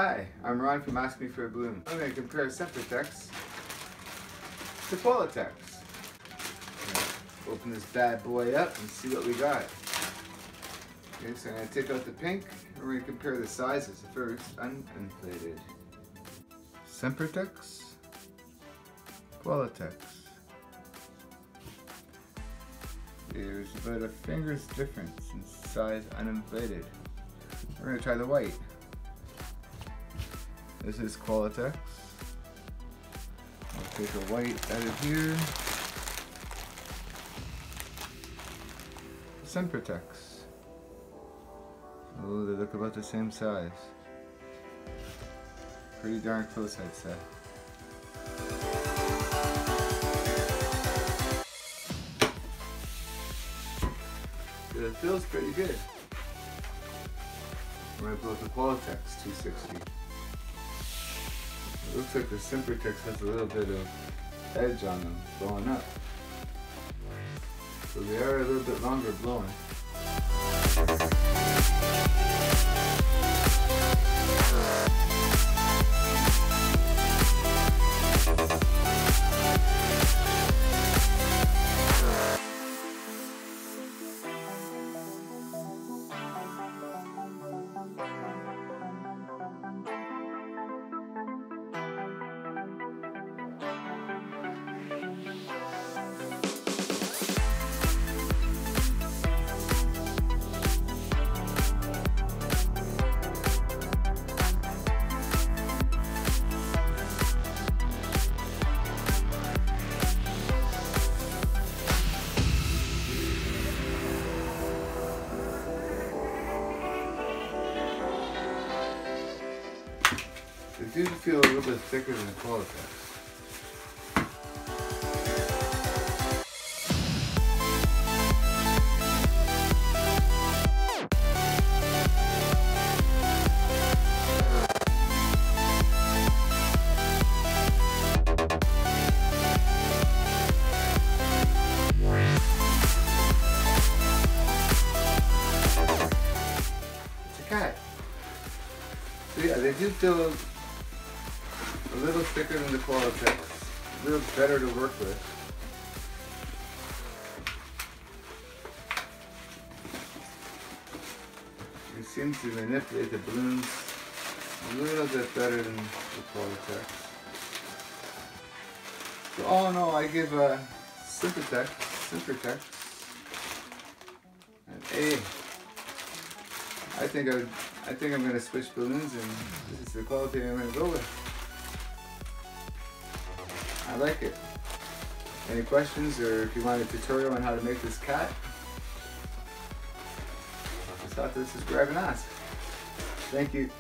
Hi, I'm Ron from Ask Me for a Balloon. I'm going to compare Sempertex to Qualatex. Open this bad boy up and see what we got. Okay, so I'm going to take out the pink and we're going to compare the sizes. First, uninflated. Sempertex, Qualatex. There's about a finger's difference in size uninflated. We're going to try the white. This is Qualatex. I'll take a white out of here. Sempertex. Oh, they look about the same size. Pretty darn close, I'd say. It feels pretty good. I'm going to blow the Qualatex 260. It looks like the Sempertex has a little bit of edge on them, blowing up. So they are a little bit longer blowing. They do feel a little bit thicker than the Qualatex. It's a cat. So yeah, they do feel a little thicker than the Qualatex, a little better to work with. You seem to manipulate the balloons a little bit better than the Qualatex. So all in all, I give Sempertex an A. I think I'm going to switch balloons, and this is the quality I'm going to go with. I like it. Any questions, or if you want a tutorial on how to make this cat, just thought this is grab and ask. Thank you.